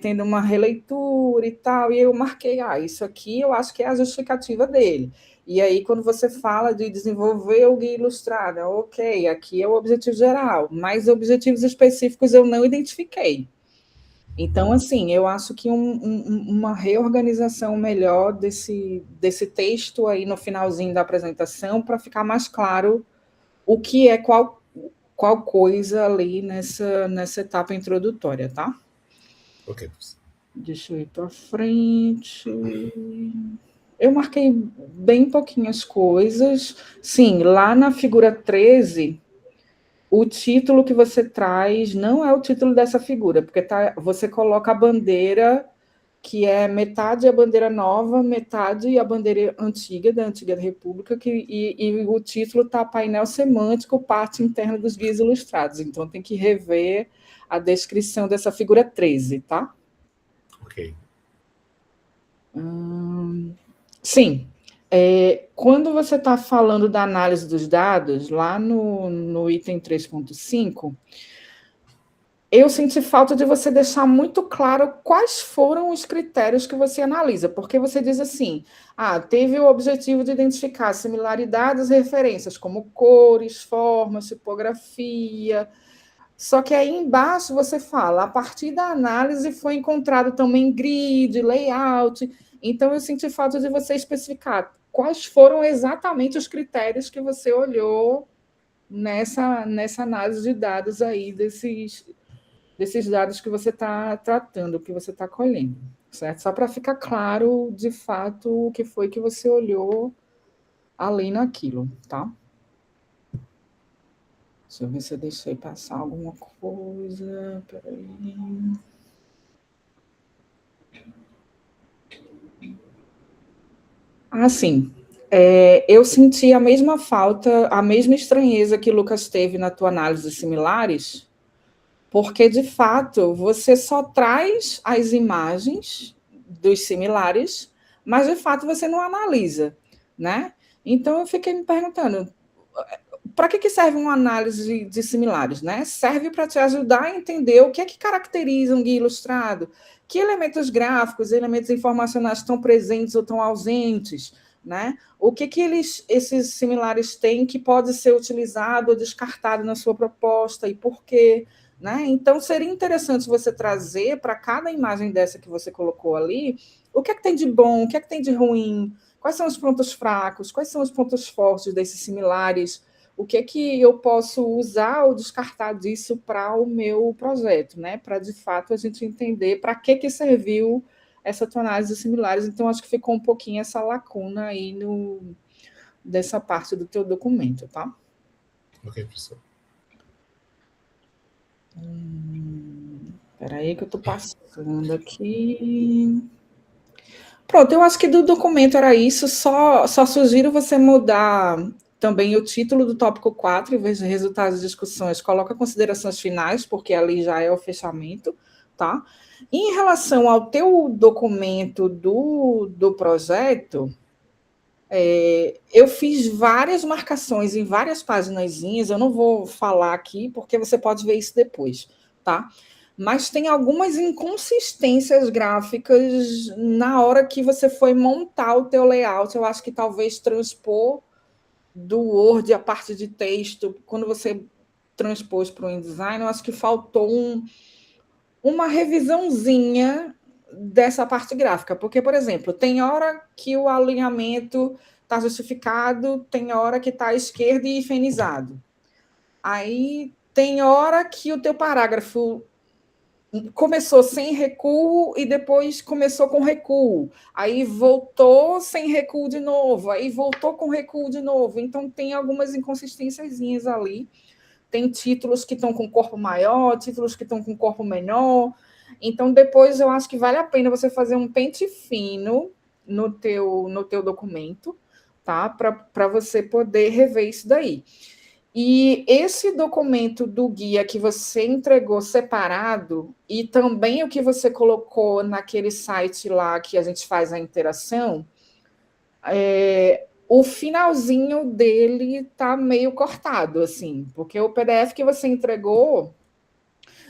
tendo uma releitura e tal, e eu marquei, isso aqui eu acho que é a justificativa dele. E aí, quando você fala de desenvolver o guia ilustrado, ok, aqui é o objetivo geral, mas objetivos específicos eu não identifiquei. Então, assim, eu acho que uma reorganização melhor desse texto aí no finalzinho da apresentação, para ficar mais claro o que é qual coisa ali nessa etapa introdutória, tá? Ok. Deixa eu ir para frente. Eu marquei bem pouquinhas coisas. Sim, lá na figura 13, o título que você traz não é o título dessa figura, porque você coloca a bandeira, que é metade a bandeira nova, metade a bandeira antiga, da Antiga República, e o título está painel semântico, parte interna dos guias ilustrados. Então, tem que rever a descrição dessa figura 13, tá? Ok. Sim. Quando você está falando da análise dos dados, lá no item 3.5, eu senti falta de você deixar muito claro quais foram os critérios que você analisa, porque você diz assim, teve o objetivo de identificar similaridades e referências, como cores, formas, tipografia, só que aí embaixo você fala, a partir da análise foi encontrado também grid, layout, então eu senti falta de você especificar quais foram exatamente os critérios que você olhou nessa análise de dados aí desses dados que você está tratando, que você está colhendo, certo? Só para ficar claro, de fato, o que foi que você olhou além naquilo, tá? Deixa eu ver se eu deixei passar alguma coisa. Peraí. Sim. Eu senti a mesma falta, a mesma estranheza que o Lucas teve na tua análise similares, porque, de fato, você só traz as imagens dos similares, mas, de fato, você não analisa, né? Então, eu fiquei me perguntando, para que serve uma análise de similares, né? Serve para te ajudar a entender o que é que caracteriza um guia ilustrado, que elementos gráficos, elementos informacionais estão presentes ou estão ausentes, né? O que esses similares têm que pode ser utilizado ou descartado na sua proposta e por quê, né? Então, seria interessante você trazer para cada imagem dessa que você colocou ali, o que é que tem de bom, o que é que tem de ruim, quais são os pontos fracos, quais são os pontos fortes desses similares, o que é que eu posso usar ou descartar disso para o meu projeto, né? Para, de fato, a gente entender para que serviu essa tua análise de similares. Então, acho que ficou um pouquinho essa lacuna aí dessa parte do teu documento, tá? Ok, professor. Espera aí que eu estou passando aqui. Pronto, eu acho que do documento era isso, só sugiro você mudar também o título do tópico 4, em vez de resultados de discussões, coloca considerações finais, porque ali já é o fechamento, tá? Em relação ao teu documento do projeto, eu fiz várias marcações em várias paginazinhas, eu não vou falar aqui, porque você pode ver isso depois, tá? Mas tem algumas inconsistências gráficas na hora que você foi montar o teu layout. Eu acho que talvez transpor do Word a parte de texto, quando você transpôs para o InDesign, eu acho que faltou uma revisãozinha dessa parte gráfica. Porque, por exemplo, tem hora que o alinhamento está justificado, tem hora que está à esquerda e hifenizado. Aí tem hora que o teu parágrafo começou sem recuo e depois começou com recuo. Aí voltou sem recuo de novo, aí voltou com recuo de novo. Então, tem algumas inconsistênciazinhas ali. Tem títulos que estão com corpo maior, títulos que estão com corpo menor. Então, depois eu acho que vale a pena você fazer um pente fino no teu documento, tá? Para você poder rever isso daí. E esse documento do guia que você entregou separado, e também o que você colocou naquele site lá que a gente faz a interação, o finalzinho dele tá meio cortado, assim, porque o PDF que você entregou,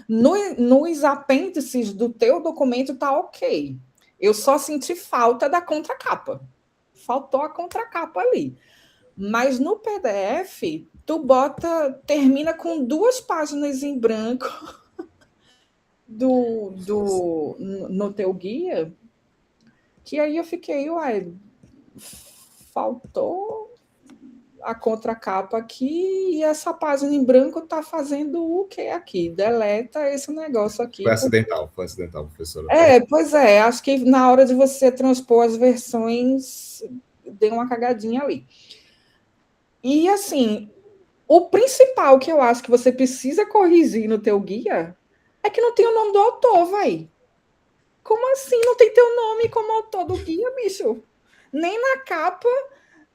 nos apêndices do teu documento tá ok. Eu só senti falta da contracapa. Faltou a contracapa ali. Mas no PDF, tu termina com 2 páginas em branco no teu guia, que aí eu fiquei, uai, faltou a contracapa aqui e essa página em branco tá fazendo o que aqui? Deleta esse negócio aqui. Foi acidental, professora. Pois é, acho que na hora de você transpor as versões, deu uma cagadinha ali. E, assim, o principal que eu acho que você precisa corrigir no teu guia é que não tem o nome do autor, vai. Como assim não tem teu nome como autor do guia, bicho? Nem na capa,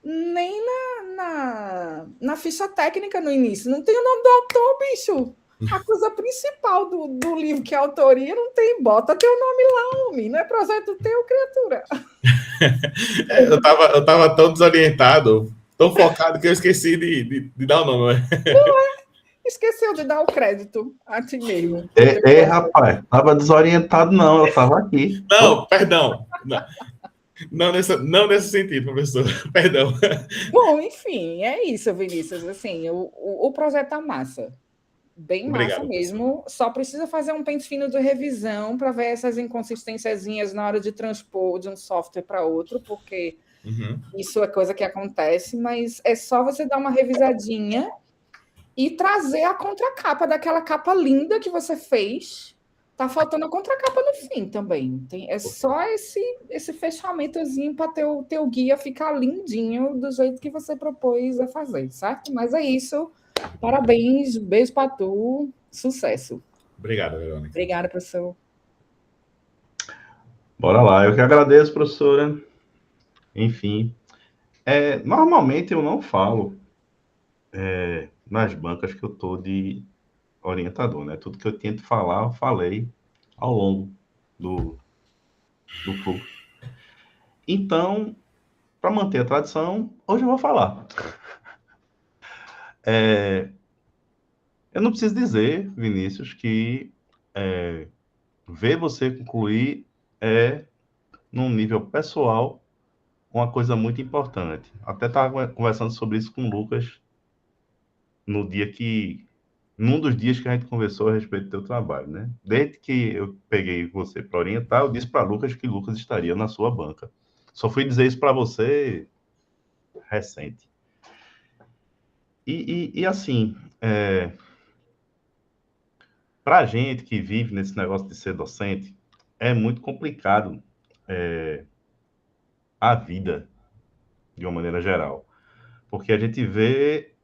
nem na ficha técnica no início. Não tem o nome do autor, bicho. A coisa principal do livro, que é a autoria, não tem. Bota teu nome lá, homem. Não é projeto teu, criatura. Eu tava tão desorientado, tão focado, que eu esqueci de dar o nome. Esqueceu de dar o crédito a ti mesmo. Rapaz, tava desorientado, não, eu tava aqui. Não, perdão. Não nesse sentido, professor. Perdão. Bom, enfim, é isso, Vinícius. Assim, o projeto tá massa. Bem Obrigado, massa mesmo. Professor. Só precisa fazer um pente fino de revisão para ver essas inconsistênciazinhas na hora de transpor de um software para outro, porque isso é coisa que acontece, mas é só você dar uma revisadinha e trazer a contracapa daquela capa linda que você fez. Tá faltando a contracapa no fim também. É só esse fechamentozinho para teu guia ficar lindinho do jeito que você propôs a fazer, certo? Mas é isso. Parabéns, beijo para tu, sucesso. Obrigado, Verônica. Obrigada, professor. Bora lá, eu que agradeço, professora. Enfim, normalmente eu não falo nas bancas que eu tô de orientador, né? Tudo que eu tento falar, eu falei ao longo do fluxo. Então, para manter a tradição, hoje eu vou falar. Eu não preciso dizer, Vinícius, que ver você concluir num nível pessoal, uma coisa muito importante. Até estava conversando sobre isso com o Lucas num dos dias que a gente conversou a respeito do teu trabalho, né? Desde que eu peguei você para orientar, eu disse para Lucas que Lucas estaria na sua banca. Só fui dizer isso para você recente. E assim, para a gente que vive nesse negócio de ser docente, é muito complicado a vida, de uma maneira geral. Porque a gente vê...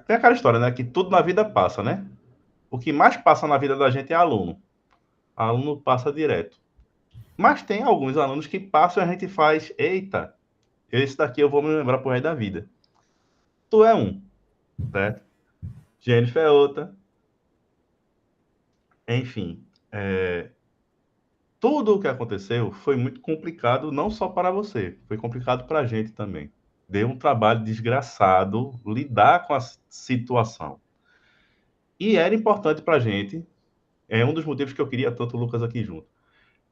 tem aquela história, né? Que tudo na vida passa, né? O que mais passa na vida da gente é aluno. Aluno passa direto. Mas tem alguns alunos que passam e a gente faz, eita, esse daqui eu vou me lembrar pro resto da vida. Tu é um, certo? Jennifer é outra. Enfim, tudo o que aconteceu foi muito complicado, não só para você, foi complicado para a gente também. Deu um trabalho desgraçado lidar com a situação. E era importante para a gente, é um dos motivos que eu queria tanto o Lucas aqui junto.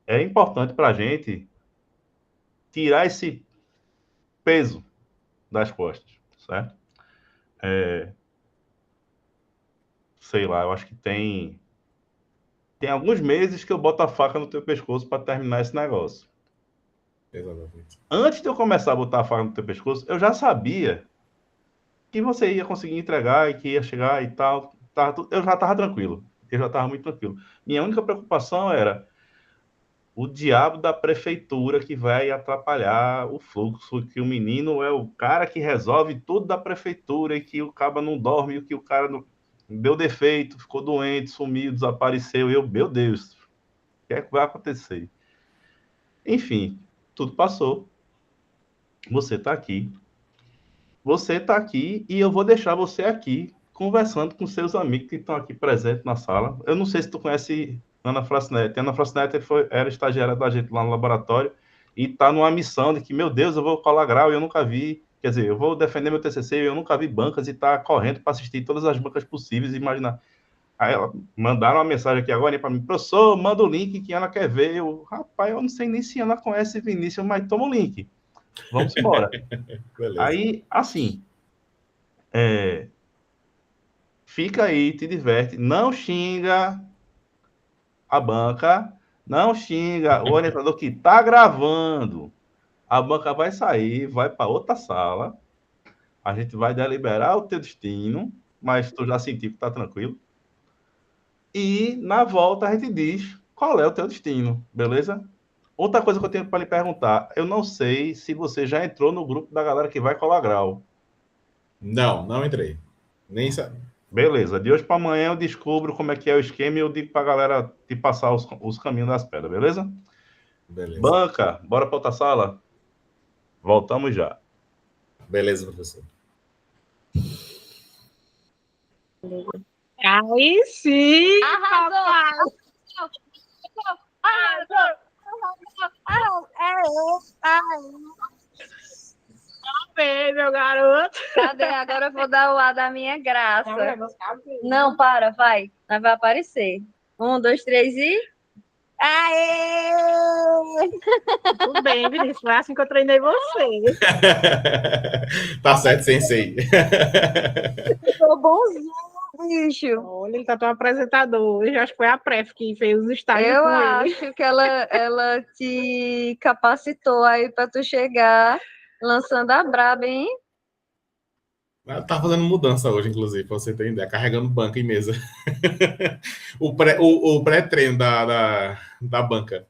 É importante para a gente tirar esse peso das costas, certo? Sei lá, eu acho que tem alguns meses que eu boto a faca no teu pescoço para terminar esse negócio. Exatamente. Antes de eu começar a botar a faca no teu pescoço, eu já sabia que você ia conseguir entregar e que ia chegar e tal. Eu já estava tranquilo. Eu já estava muito tranquilo. Minha única preocupação era o diabo da prefeitura que vai atrapalhar o fluxo, que o menino é o cara que resolve tudo da prefeitura e que o cara não dorme, e que o cara não... deu defeito, ficou doente, sumiu, desapareceu. Meu Deus, o que é que vai acontecer? Enfim, tudo passou. Você está aqui. você está aqui e eu vou deixar você aqui conversando com seus amigos que estão aqui presentes na sala. Eu não sei se tu conhece Ana Frasnetti. Ana Frasnetti era estagiária da gente lá no laboratório e está numa missão de que, meu Deus, eu vou colar grau e eu nunca vi. Quer dizer, eu vou defender meu TCC e eu nunca vi bancas e está correndo para assistir todas as bancas possíveis. Imaginar. Aí ela mandaram uma mensagem aqui agora para mim, professor, manda o link que Ana quer ver. Eu, rapaz, eu não sei nem se Ana conhece Vinícius, mas toma o link. Vamos embora. Aí, assim, fica aí, te diverte, não xinga a banca, não xinga o orientador que está gravando. A banca vai sair, vai para outra sala, a gente vai deliberar o teu destino, mas tu já sentiu que está tranquilo. E na volta a gente diz qual é o teu destino, beleza? Outra coisa que eu tenho para lhe perguntar, eu não sei se você já entrou no grupo da galera que vai colar grau. Não entrei. Nem sabe. Beleza, de hoje para amanhã eu descubro como é que é o esquema e eu digo para a galera te passar os caminhos das pedras, beleza? Beleza. Banca, bora para outra sala? Voltamos já. Beleza, professor. Aí sim, Arrasou! Bem, meu garoto. Cadê? Agora eu vou dar o ar da minha graça. Não, para, vai. Mas vai aparecer. 1, 2, 3 e... Aê! Tudo bem, Vinícius. Foi assim que eu treinei você. Tá certo, sensei. Ficou bonzinho, bicho. Olha, ele tá tão apresentador. Eu acho que foi a Pref que fez os estágios Eu com ele. acho que ela te capacitou aí para tu chegar lançando a braba, hein? Ela tá fazendo mudança hoje, inclusive, pra você ter ideia, carregando banca em mesa. o pré-treino da banca.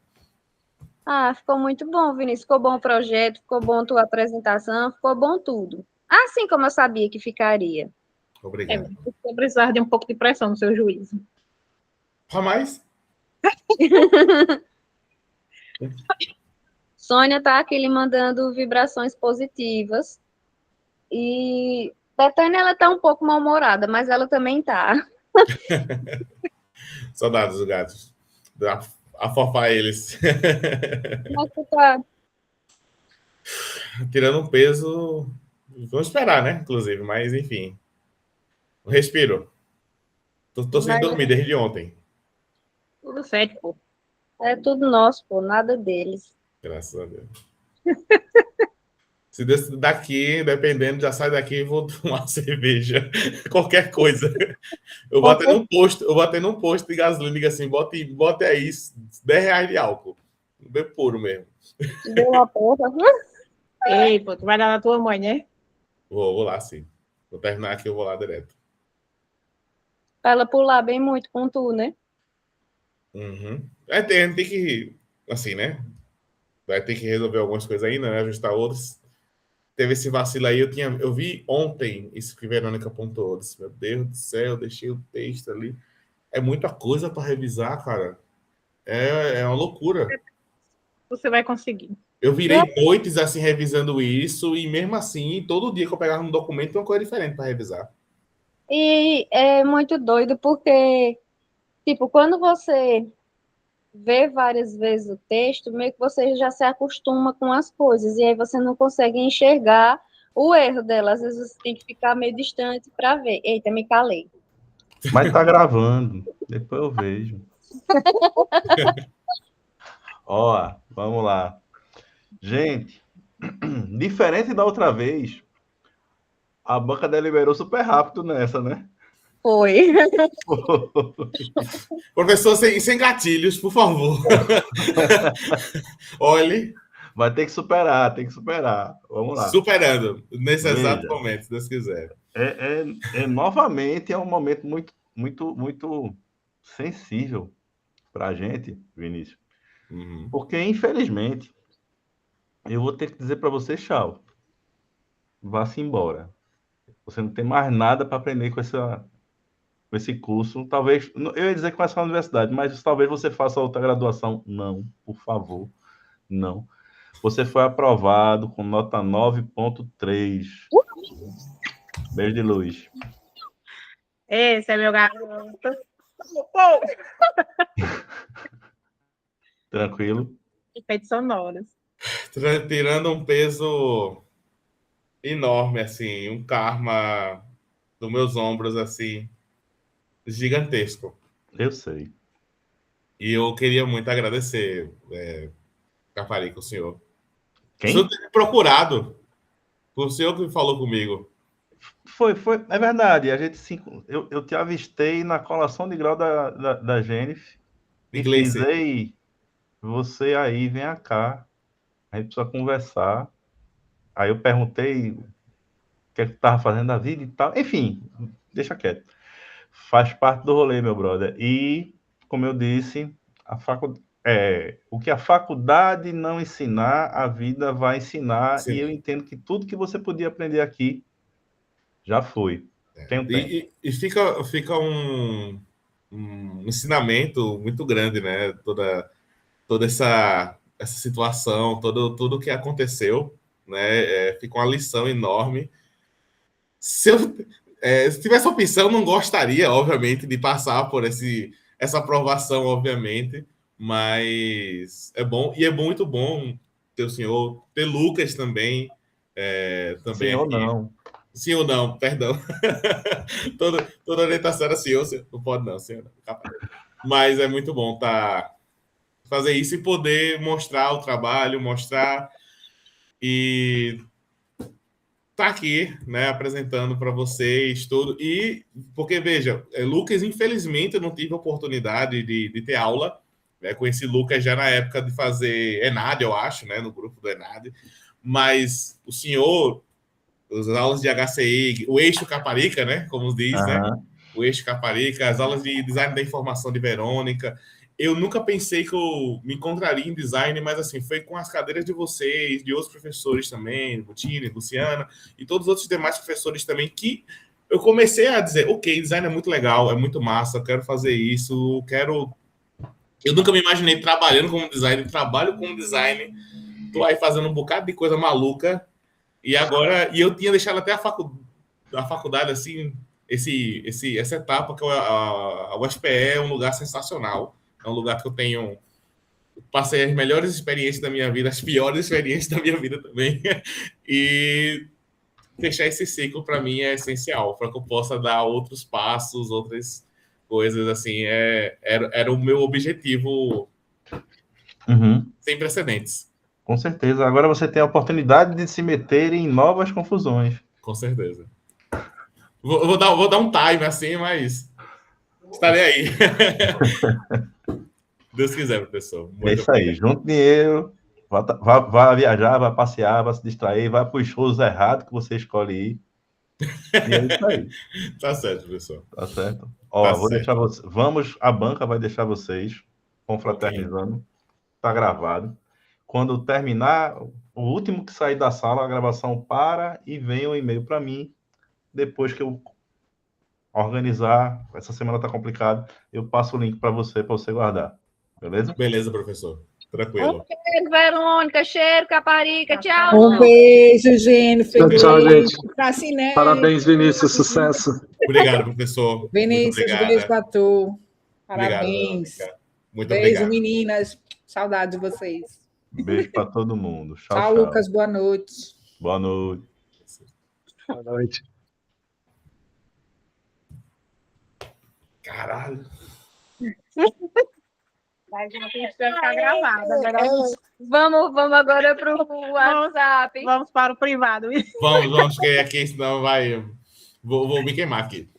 Ah, ficou muito bom, Vinícius. Ficou bom o projeto, ficou bom a tua apresentação, ficou bom tudo. Assim como eu sabia que ficaria. Obrigado. Você precisava de um pouco de pressão no seu juízo. Jamais? Sônia tá aqui lhe mandando vibrações positivas. E Betânia, ela tá um pouco mal-humorada, mas ela também tá. Saudades dos gatos. Afofar eles. Como é que tu tá? Tirando um peso. Vamos esperar, né? Inclusive, mas enfim. Respiro. Tô sem dormir desde ontem. Tudo certo, pô. É tudo nosso, pô, nada deles. Graças a Deus. Se daqui, dependendo, já sai daqui e vou tomar cerveja. Qualquer coisa. Eu vou até num posto de gasolina e digo assim, bote aí R$10 de álcool. Bem puro mesmo. Deu uma porra. Ei, pô, tu vai dar na tua mãe, né? Vou lá, sim. Vou terminar aqui, eu vou lá direto. Pra ela pular bem muito com tu, né? Uhum. Tem que, assim, né? Vai ter que resolver algumas coisas ainda, né? Ajustar outras. Teve esse vacilo aí, eu vi ontem isso que Verônica apontou. Eu disse, meu Deus do céu, deixei o texto ali. É muita coisa para revisar, cara. É uma loucura. Você vai conseguir. Eu virei noites assim revisando isso, e mesmo assim, todo dia que eu pegava um documento, uma coisa diferente para revisar. E é muito doido porque, tipo, quando você vê várias vezes o texto, meio que você já se acostuma com as coisas, e aí você não consegue enxergar o erro dela. Às vezes você tem que ficar meio distante para ver. Eita, me calei. Mas tá gravando, depois eu vejo. Ó, vamos lá. Gente, diferente da outra vez, a banca deliberou super rápido nessa, né? Foi. Professor, sem gatilhos, por favor. Olhe. Vai ter que superar, tem que superar. Vamos lá. Superando, nesse Veja. exato momento, se Deus quiser. Novamente, é um momento muito sensível para a gente, Vinícius. Uhum. Porque, infelizmente, eu vou ter que dizer para você, tchau. Vá-se embora. Você não tem mais nada para aprender com esse curso. Talvez, eu ia dizer com essa universidade, mas talvez você faça outra graduação. Não, por favor, não. Você foi aprovado com nota 9.3. Beijo de luz. Esse é meu garoto. Tranquilo? Efeitos sonoros. Tirando um peso enorme, assim, um karma dos meus ombros, assim, gigantesco. Eu sei. E eu queria muito agradecer, Caparica, o senhor. O senhor Quem? ter me procurado. Foi o senhor que falou comigo. Foi. É verdade. A gente eu te avistei na colação de grau da Jennifer e fiz, Iglesias. ei, você aí, vem cá. A gente precisa conversar. Aí eu perguntei o que é que tu tava fazendo da vida e tal. Enfim, deixa quieto. Faz parte do rolê, meu brother. E, como eu disse, o que a faculdade não ensinar, a vida vai ensinar. E Sim. eu entendo que tudo que você podia aprender aqui já foi. Tem um tempo. E fica um ensinamento muito grande, né? Toda essa situação, tudo que aconteceu, né? Fica uma lição enorme. Se tivesse opção, eu não gostaria, obviamente, de passar por essa aprovação, obviamente, mas é bom, e é muito bom ter o senhor, ter Lucas também, também Sim ou aqui. não. Sim ou não, perdão. Toda orientação era senhor, não pode não, senhor não. Mas é muito bom fazer isso e poder mostrar o trabalho, mostrar e tá aqui, né, apresentando para vocês tudo. E porque, veja, Lucas, infelizmente, eu não tive a oportunidade de ter aula. Né? Conheci Lucas já na época de fazer ENAD, eu acho, né, no grupo do ENAD. Mas o senhor, as aulas de HCI, o eixo Caparica, né, como diz, né? O eixo Caparica, as aulas de design da informação de Verônica. Eu nunca pensei que eu me encontraria em design, mas assim, foi com as cadeiras de vocês, de outros professores também, Butini, Luciana, e todos os outros demais professores também, que eu comecei a dizer, ok, design é muito legal, é muito massa, eu quero fazer isso, eu nunca me imaginei trabalhando como designer, trabalho como design, tô aí fazendo um bocado de coisa maluca, e eu tinha deixado até a faculdade, assim, essa etapa, que a UFPE é um lugar sensacional. É um lugar que eu passei as melhores experiências da minha vida, as piores experiências da minha vida também. E fechar esse ciclo, para mim, é essencial, para que eu possa dar outros passos, outras coisas, assim. Era o meu objetivo sem precedentes. Com certeza. Agora você tem a oportunidade de se meter em novas confusões. Com certeza. Vou dar um time assim, mas estarei aí. Deus quiser, professor. É isso aí. Junto dinheiro, vá viajar, vá passear, vá se distrair, vá para os shows errados que você escolhe ir. E é isso aí. Tá certo, professor. Tá certo? Ó, vou deixar vocês. A banca vai deixar vocês confraternizando. Tá gravado. Quando terminar, o último que sair da sala, a gravação para e vem um e-mail para mim. Depois que eu organizar, essa semana tá complicado, eu passo o link para você guardar. Beleza? Beleza, professor. Tranquilo. Um cheiro, Verônica, cheiro, Caparica, tchau. Um beijo, Jennifer. Tchau, gente. Cassinete. Parabéns, Vinícius, sucesso. Obrigado, professor. Vinícius, beijo para tu. Parabéns. Obrigado, muito beijo, obrigado. Meninas. Saudade de vocês. Beijo para todo mundo. Tchau, tchau, Lucas. Boa noite. Boa noite. Boa noite. Caralho. Mas não tem que ficar gravada. Vamos agora para o WhatsApp. Vamos para o privado. Vamos, que aqui senão vai. Vou me queimar aqui.